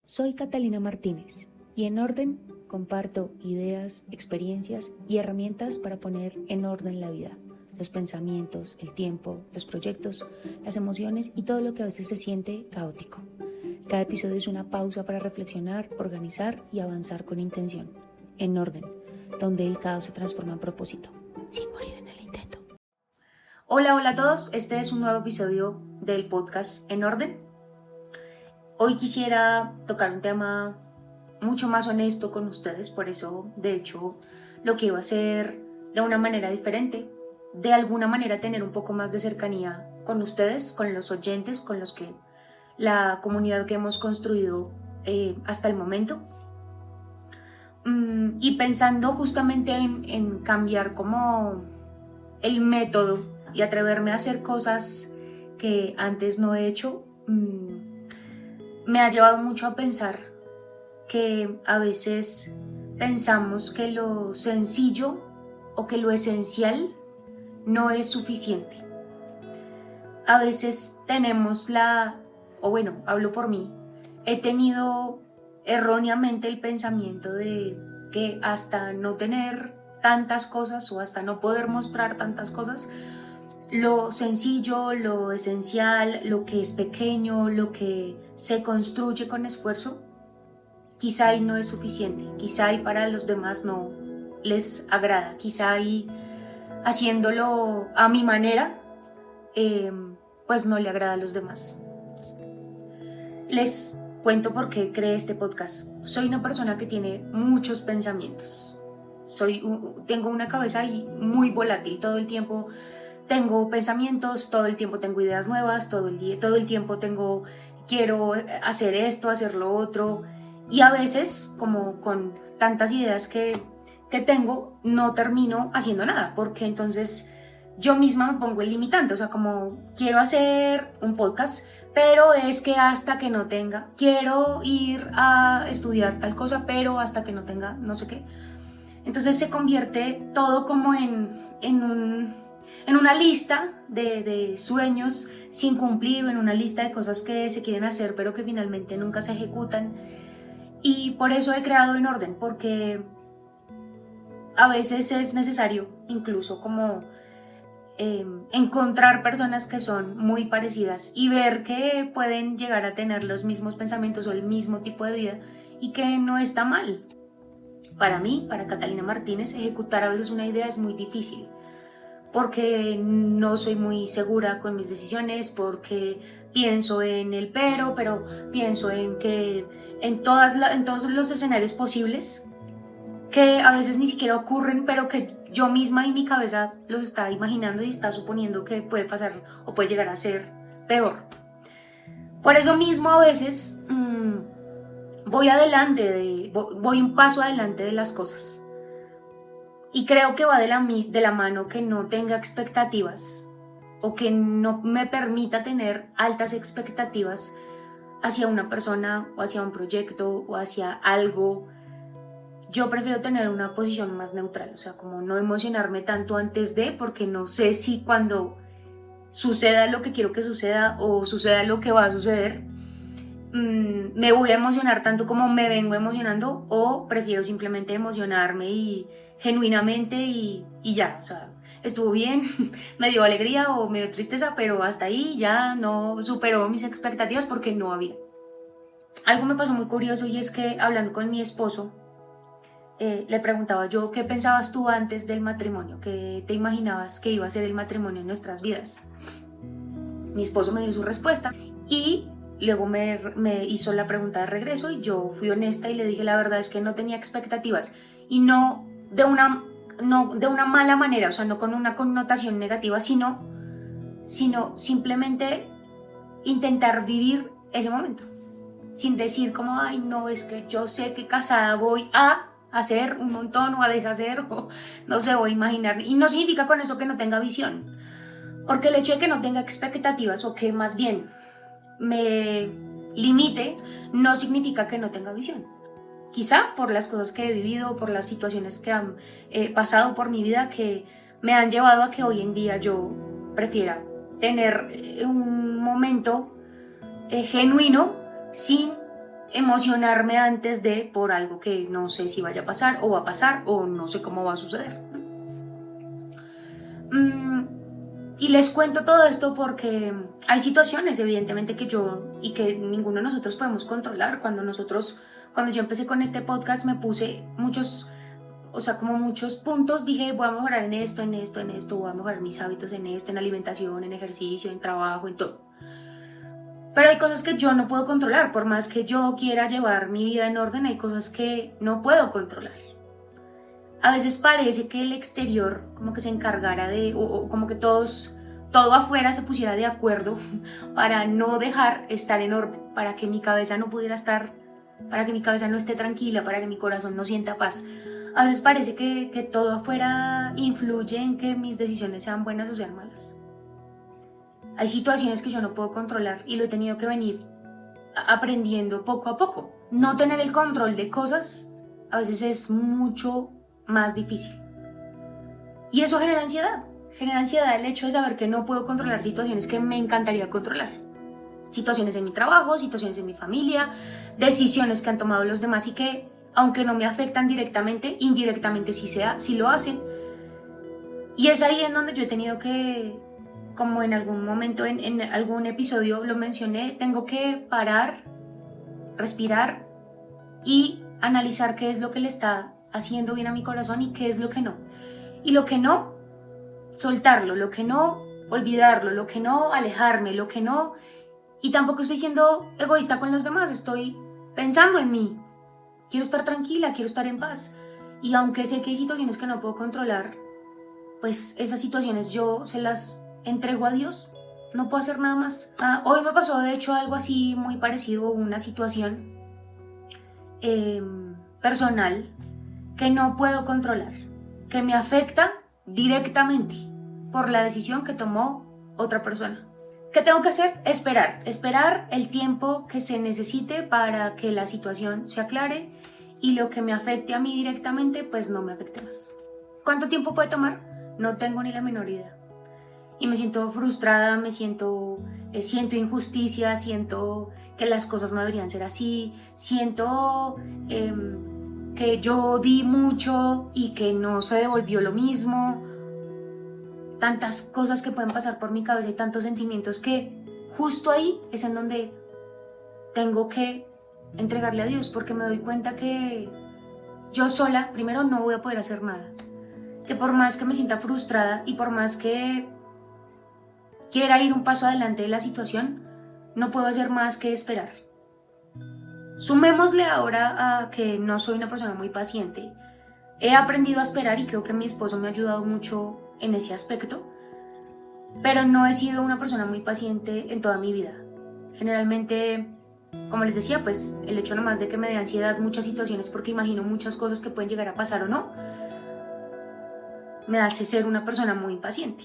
Soy Catalina Martínez y en Orden comparto ideas, experiencias y herramientas para poner en orden la vida, los pensamientos, el tiempo, los proyectos, las emociones y todo lo que a veces se siente caótico. Cada episodio es una pausa para reflexionar, organizar y avanzar con intención. En Orden, donde el caos se transforma en propósito, sin morir en el intento. Hola a todos, este es un nuevo episodio del podcast En Orden. Hoy quisiera tocar un tema mucho más honesto con ustedes, por eso de hecho lo quiero hacer de una manera diferente, de alguna manera tener un poco más de cercanía con ustedes, con los oyentes, con los que la comunidad que hemos construido hasta el momento. Y pensando justamente en cambiar como el método y atreverme a hacer cosas que antes no he hecho, me ha llevado mucho a pensar que a veces pensamos que lo sencillo o que lo esencial no es suficiente. A veces tenemos hablo por mí, he tenido erróneamente el pensamiento de que hasta no tener tantas cosas o hasta no poder mostrar tantas cosas, lo sencillo, lo esencial, lo que es pequeño, lo que se construye con esfuerzo, quizá y no es suficiente, quizá y para los demás no les agrada, quizá y haciéndolo a mi manera, pues no le agrada a los demás. Les cuento por qué creé este podcast. Soy una persona que tiene muchos pensamientos. Tengo una cabeza muy volátil, todo el tiempo tengo pensamientos, todo el tiempo tengo ideas nuevas, todo el tiempo quiero hacer esto, hacer lo otro, y a veces, como con tantas ideas que tengo, no termino haciendo nada, porque entonces yo misma me pongo el limitante, o sea, como quiero hacer un podcast, pero es que hasta que no tenga, quiero ir a estudiar tal cosa, pero hasta que no tenga no sé qué. Entonces se convierte todo como en una lista de sueños sin cumplir, o en una lista de cosas que se quieren hacer pero que finalmente nunca se ejecutan. Y por eso he creado En Orden, porque a veces es necesario incluso como encontrar personas que son muy parecidas y ver que pueden llegar a tener los mismos pensamientos o el mismo tipo de vida y que no está mal. Para mí, para Catalina Martínez, ejecutar a veces una idea es muy difícil, porque no soy muy segura con mis decisiones, porque pienso en el pero pienso en todos los escenarios posibles que a veces ni siquiera ocurren, pero que yo misma y mi cabeza los está imaginando y está suponiendo que puede pasar o puede llegar a ser peor. Por eso mismo a veces voy un paso adelante de las cosas. Y creo que va de la mano que no tenga expectativas o que no me permita tener altas expectativas hacia una persona o hacia un proyecto o hacia algo. Yo prefiero tener una posición más neutral, o sea, como no emocionarme tanto antes de, porque no sé si cuando suceda lo que quiero que suceda o suceda lo que va a suceder, me voy a emocionar tanto como me vengo emocionando, o prefiero simplemente emocionarme y genuinamente y ya, o sea, estuvo bien, me dio alegría o me dio tristeza, pero hasta ahí ya no superó mis expectativas porque no había. Algo me pasó muy curioso, y es que hablando con mi esposo, le preguntaba yo, ¿qué pensabas tú antes del matrimonio? ¿Qué te imaginabas que iba a ser el matrimonio en nuestras vidas? Mi esposo me dio su respuesta y luego me hizo la pregunta de regreso, y yo fui honesta y le dije la verdad es que no tenía expectativas, y no de una mala manera, o sea, no con una connotación negativa, sino simplemente intentar vivir ese momento, sin decir como, ay no, es que yo sé que casada voy a hacer un montón o a deshacer, o no sé, voy a imaginar, y no significa con eso que no tenga visión, porque el hecho de que no tenga expectativas o que más bien me limite no significa que no tenga visión. Quizá por las cosas que he vivido, por las situaciones que han pasado por mi vida, que me han llevado a que hoy en día yo prefiera tener un momento genuino sin emocionarme antes de por algo que no sé si vaya a pasar o va a pasar o no sé cómo va a suceder. Y les cuento todo esto porque hay situaciones evidentemente que yo y que ninguno de nosotros podemos controlar. Cuando yo empecé con este podcast me puse muchos puntos, dije voy a mejorar en esto, voy a mejorar mis hábitos en esto, en alimentación, en ejercicio, en trabajo, en todo. Pero hay cosas que yo no puedo controlar, por más que yo quiera llevar mi vida en orden, hay cosas que no puedo controlar. A veces parece que el exterior como que se encargara o como que todo afuera se pusiera de acuerdo para no dejar estar en orden, para que mi cabeza no pudiera estar, para que mi cabeza no esté tranquila, para que mi corazón no sienta paz. A veces parece que todo afuera influye en que mis decisiones sean buenas o sean malas. Hay situaciones que yo no puedo controlar y lo he tenido que venir aprendiendo poco a poco. No tener el control de cosas a veces es mucho más difícil. Y eso genera ansiedad. Genera ansiedad el hecho de saber que no puedo controlar situaciones que me encantaría controlar. Situaciones en mi trabajo, situaciones en mi familia, decisiones que han tomado los demás y que, aunque no me afectan directamente, indirectamente sí lo hacen. Y es ahí en donde yo he tenido que, como en algún momento, en algún episodio lo mencioné, tengo que parar, respirar y analizar qué es lo que le está haciendo bien a mi corazón y qué es lo que no. Y lo que no, soltarlo, lo que no, olvidarlo, lo que no, alejarme, lo que no. Y tampoco estoy siendo egoísta con los demás, estoy pensando en mí. Quiero estar tranquila, quiero estar en paz. Y aunque sé que hay situaciones que no puedo controlar, pues esas situaciones yo se las entrego a Dios. No puedo hacer nada más. Hoy me pasó de hecho algo así muy parecido, una situación personal que no puedo controlar, que me afecta directamente por la decisión que tomó otra persona. ¿Qué tengo que hacer? Esperar el tiempo que se necesite para que la situación se aclare y lo que me afecte a mí directamente pues no me afecte más. ¿Cuánto tiempo puede tomar? No tengo ni la menor idea. Y me siento frustrada, siento injusticia, siento que las cosas no deberían ser así, siento que yo di mucho y que no se devolvió lo mismo. Tantas cosas que pueden pasar por mi cabeza y tantos sentimientos que justo ahí es en donde tengo que entregarle a Dios, porque me doy cuenta que yo sola, primero, no voy a poder hacer nada. Que por más que me sienta frustrada y por más que quiera ir un paso adelante de la situación, no puedo hacer más que esperar. Sumémosle ahora a que no soy una persona muy paciente. He aprendido a esperar y creo que mi esposo me ha ayudado mucho en ese aspecto, pero no he sido una persona muy paciente en toda mi vida. Generalmente, como les decía, pues el hecho nomás de que me dé ansiedad muchas situaciones porque imagino muchas cosas que pueden llegar a pasar o no, me hace ser una persona muy impaciente.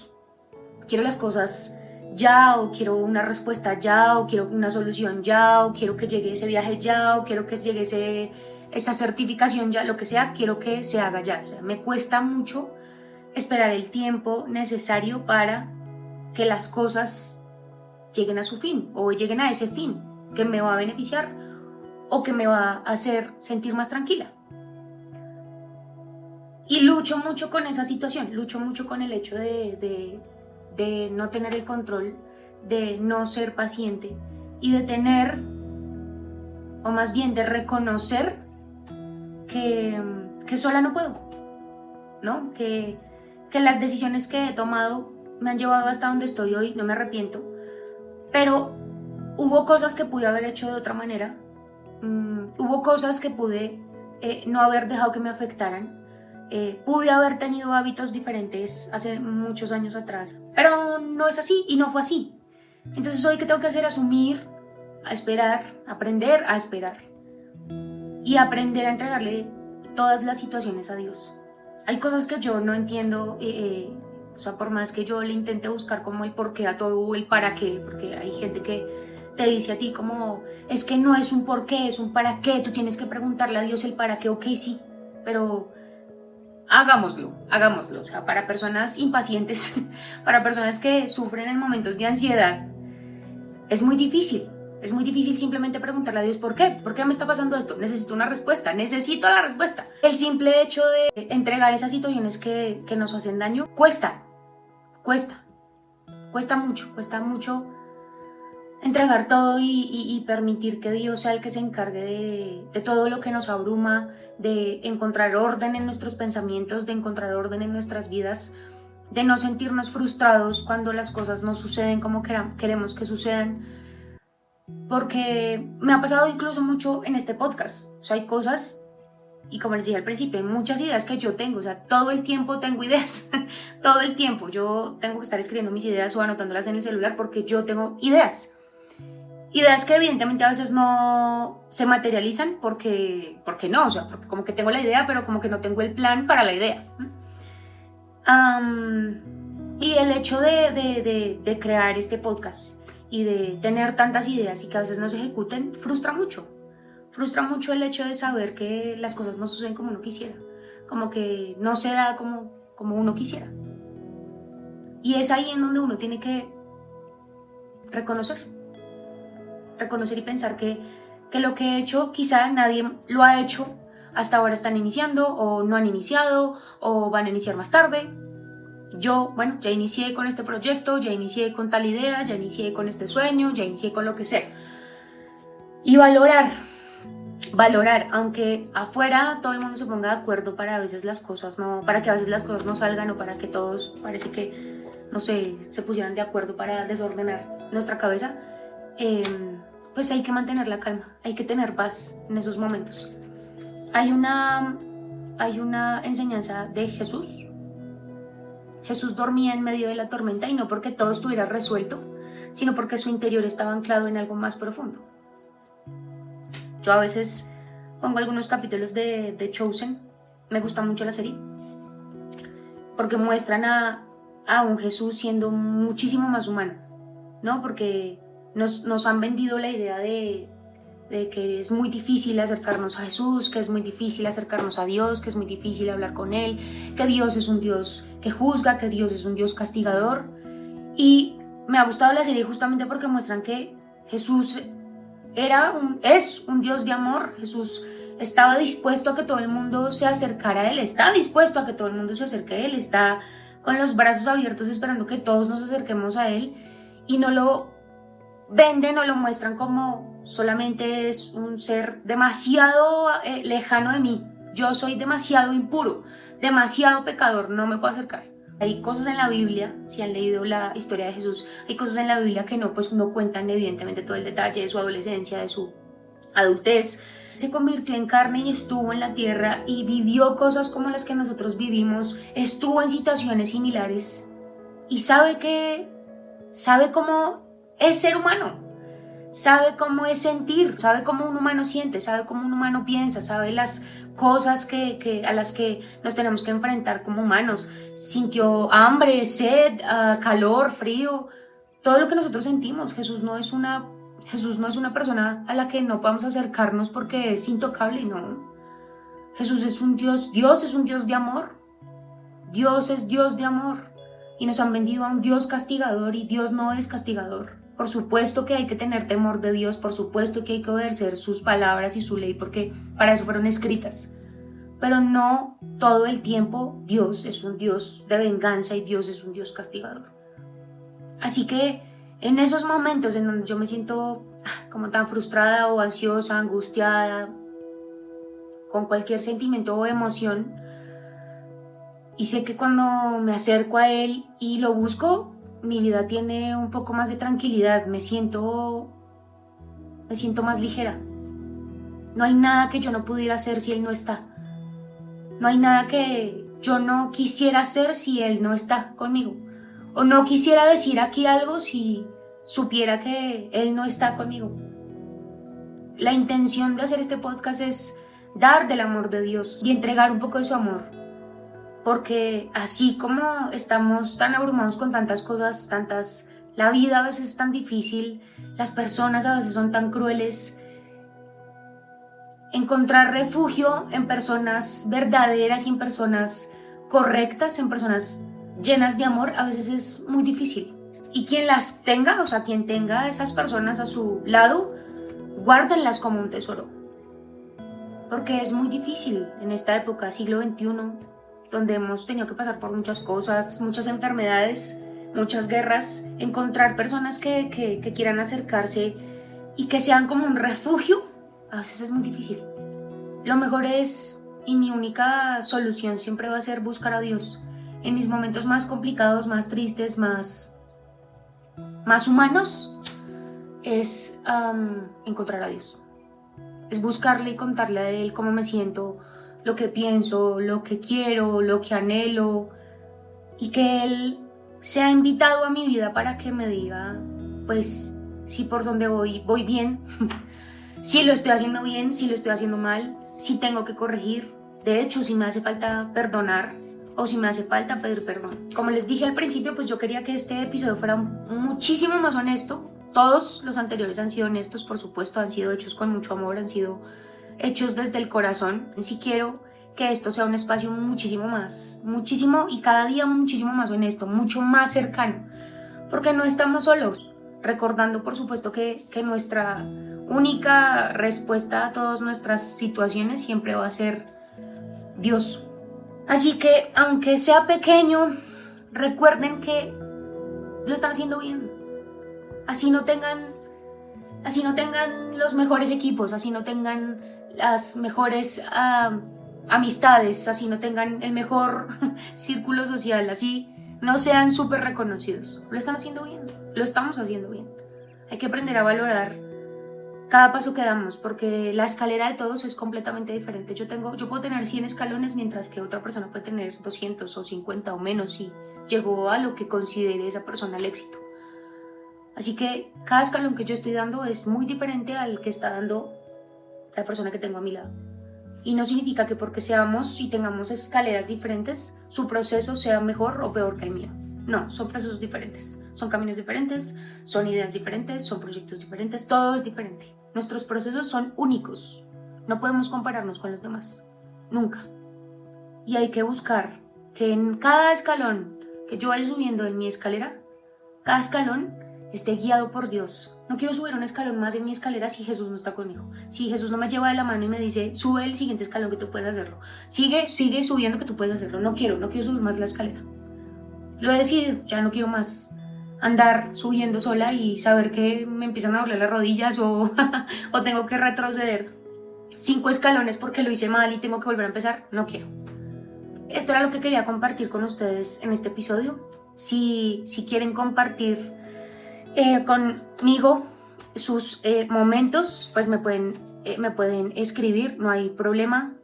Quiero las cosas ya, o quiero una respuesta ya, o quiero una solución ya, o quiero que llegue ese viaje ya, o quiero que llegue esa certificación ya, lo que sea, quiero que se haga ya. O sea, me cuesta mucho esperar el tiempo necesario para que las cosas lleguen a su fin, o lleguen a ese fin que me va a beneficiar o que me va a hacer sentir más tranquila. Y lucho mucho con esa situación, lucho mucho con el hecho de no tener el control, de no ser paciente y de tener, o más bien de reconocer que sola no puedo, ¿no? Que las decisiones que he tomado me han llevado hasta donde estoy hoy, no me arrepiento, pero hubo cosas que pude haber hecho de otra manera, hubo cosas que pude no haber dejado que me afectaran. Pude haber tenido hábitos diferentes hace muchos años atrás, pero no es así y no fue así. Entonces hoy, ¿qué tengo que hacer? Asumir, a esperar, aprender a esperar y aprender a entregarle todas las situaciones a Dios. Hay cosas que yo no entiendo, o sea, por más que yo le intente buscar como el porqué a todo o el para qué, porque hay gente que te dice a ti como, es que no es un porqué, es un para qué, tú tienes que preguntarle a Dios el para qué, ok, sí, pero hagámoslo, o sea, para personas impacientes, para personas que sufren en momentos de ansiedad, es muy difícil, Es muy difícil simplemente preguntarle a Dios ¿por qué? ¿Por qué me está pasando esto? Necesito una respuesta, necesito la respuesta. El simple hecho de entregar esas situaciones que nos hacen daño cuesta mucho entregar todo y permitir que Dios sea el que se encargue de todo lo que nos abruma, de encontrar orden en nuestros pensamientos, de encontrar orden en nuestras vidas, de no sentirnos frustrados cuando las cosas no suceden como queremos que sucedan. Porque me ha pasado incluso mucho en este podcast. O sea, hay cosas, y como les dije al principio, hay muchas ideas que yo tengo. O sea, todo el tiempo tengo ideas. Todo el tiempo. Yo tengo que estar escribiendo mis ideas o anotándolas en el celular porque yo tengo ideas. Ideas que evidentemente a veces no se materializan porque no. O sea, porque como que tengo la idea, pero como que no tengo el plan para la idea. Y el hecho de crear este podcast y de tener tantas ideas y que a veces no se ejecuten, frustra mucho. Frustra mucho el hecho de saber que las cosas no suceden como uno quisiera, como que no se da como uno quisiera. Y es ahí en donde uno tiene que reconocer y pensar que lo que he hecho quizá nadie lo ha hecho, hasta ahora están iniciando o no han iniciado o van a iniciar más tarde. Yo, bueno, ya inicié con este proyecto, ya inicié con tal idea, ya inicié con este sueño, ya inicié con lo que sea. Y valorar, aunque afuera todo el mundo se ponga de acuerdo para que a veces las cosas no salgan, o para que todos parece que, no sé, se pusieran de acuerdo para desordenar nuestra cabeza, pues hay que mantener la calma, hay que tener paz en esos momentos. Hay una enseñanza de Jesús. Jesús dormía en medio de la tormenta, y no porque todo estuviera resuelto, sino porque su interior estaba anclado en algo más profundo. Yo a veces pongo algunos capítulos de Chosen, me gusta mucho la serie, porque muestran a un Jesús siendo muchísimo más humano, ¿no? Porque nos han vendido la idea de que es muy difícil acercarnos a Jesús, que es muy difícil acercarnos a Dios, que es muy difícil hablar con Él, que Dios es un Dios que juzga, que Dios es un Dios castigador. Y me ha gustado la serie justamente porque muestran que Jesús es un Dios de amor. Jesús estaba dispuesto a que todo el mundo se acercara a Él, está dispuesto a que todo el mundo se acerque a Él, está con los brazos abiertos esperando que todos nos acerquemos a Él, y no lo venden o lo muestran como solamente es un ser demasiado lejano de mí. Yo soy demasiado impuro, demasiado pecador, no me puedo acercar. Hay cosas en la Biblia, si han leído la historia de Jesús, hay cosas en la Biblia que no cuentan evidentemente todo el detalle de su adolescencia, de su adultez. Se convirtió en carne y estuvo en la tierra y vivió cosas como las que nosotros vivimos, estuvo en situaciones similares y sabe cómo es ser humano, sabe cómo es sentir, sabe cómo un humano siente, sabe cómo un humano piensa, sabe las cosas a las que nos tenemos que enfrentar como humanos. Sintió hambre, sed, calor, frío, todo lo que nosotros sentimos. Jesús no es una persona a la que no podamos acercarnos porque es intocable, no. Jesús es un Dios es un Dios de amor. Dios es Dios de amor. Y nos han vendido a un Dios castigador, y Dios no es castigador. Por supuesto que hay que tener temor de Dios, por supuesto que hay que obedecer sus palabras y su ley, porque para eso fueron escritas. Pero no todo el tiempo Dios es un Dios de venganza y Dios es un Dios castigador. Así que en esos momentos en donde yo me siento como tan frustrada o ansiosa, angustiada, con cualquier sentimiento o emoción, y sé que cuando me acerco a Él y lo busco, mi vida tiene un poco más de tranquilidad, me siento más ligera. No hay nada que yo no pudiera hacer si Él no está. No hay nada que yo no quisiera hacer si Él no está conmigo. O no quisiera decir aquí algo si supiera que Él no está conmigo. La intención de hacer este podcast es dar del amor de Dios y entregar un poco de su amor. Porque así como estamos tan abrumados con tantas cosas, la vida a veces es tan difícil, las personas a veces son tan crueles, encontrar refugio en personas verdaderas y en personas correctas, en personas llenas de amor, a veces es muy difícil. Y quien las tenga, o sea, quien tenga a esas personas a su lado, guárdenlas como un tesoro, porque es muy difícil en esta época, siglo XXI, donde hemos tenido que pasar por muchas cosas, muchas enfermedades, muchas guerras, encontrar personas que quieran acercarse y que sean como un refugio, a veces es muy difícil. Lo mejor es, y mi única solución siempre va a ser buscar a Dios. En mis momentos más complicados, más tristes, más humanos, es encontrar a Dios. Es buscarle y contarle a Él cómo me siento, lo que pienso, lo que quiero, lo que anhelo, y que Él sea invitado a mi vida para que me diga, pues, si por donde voy bien, si lo estoy haciendo bien, si lo estoy haciendo mal, si tengo que corregir, de hecho, si me hace falta perdonar o si me hace falta pedir perdón. Como les dije al principio, pues yo quería que este episodio fuera muchísimo más honesto. Todos los anteriores han sido honestos, por supuesto, han sido hechos con mucho amor, han sido hechos desde el corazón. Sí quiero que esto sea un espacio muchísimo y cada día muchísimo más honesto, mucho más cercano, porque no estamos solos, recordando por supuesto que nuestra única respuesta a todas nuestras situaciones siempre va a ser Dios. Así que aunque sea pequeño, recuerden que lo están haciendo bien. Así no tengan los mejores equipos, así no tengan las mejores amistades, así no tengan el mejor círculo social, así no sean súper reconocidos. Lo están haciendo bien, lo estamos haciendo bien. Hay que aprender a valorar cada paso que damos, porque la escalera de todos es completamente diferente. Yo puedo tener 100 escalones, mientras que otra persona puede tener 200 o 50 o menos, y llegó a lo que considere esa persona el éxito. Así que cada escalón que yo estoy dando es muy diferente al que está dando la persona que tengo a mi lado. Y no significa que porque seamos y tengamos escaleras diferentes, su proceso sea mejor o peor que el mío. No, son procesos diferentes, son caminos diferentes, son ideas diferentes, son proyectos diferentes, todo es diferente. Nuestros procesos son únicos, no podemos compararnos con los demás, nunca. Y hay que buscar que en cada escalón que yo vaya subiendo en mi escalera, cada escalón esté guiado por Dios. No quiero subir un escalón más en mi escalera si Jesús no está conmigo. Si Jesús no me lleva de la mano y me dice, sube el siguiente escalón que tú puedes hacerlo. Sigue subiendo que tú puedes hacerlo. No quiero subir más la escalera. Lo he decidido, ya no quiero más andar subiendo sola y saber que me empiezan a doler las rodillas o tengo que retroceder 5 escalones porque lo hice mal y tengo que volver a empezar. No quiero. Esto era lo que quería compartir con ustedes en este episodio. Si quieren compartir conmigo sus momentos, pues me pueden escribir, no hay problema.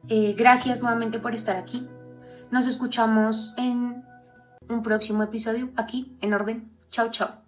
Gracias nuevamente por estar aquí. Nos escuchamos en un próximo episodio aquí en Orden. Chao, chao.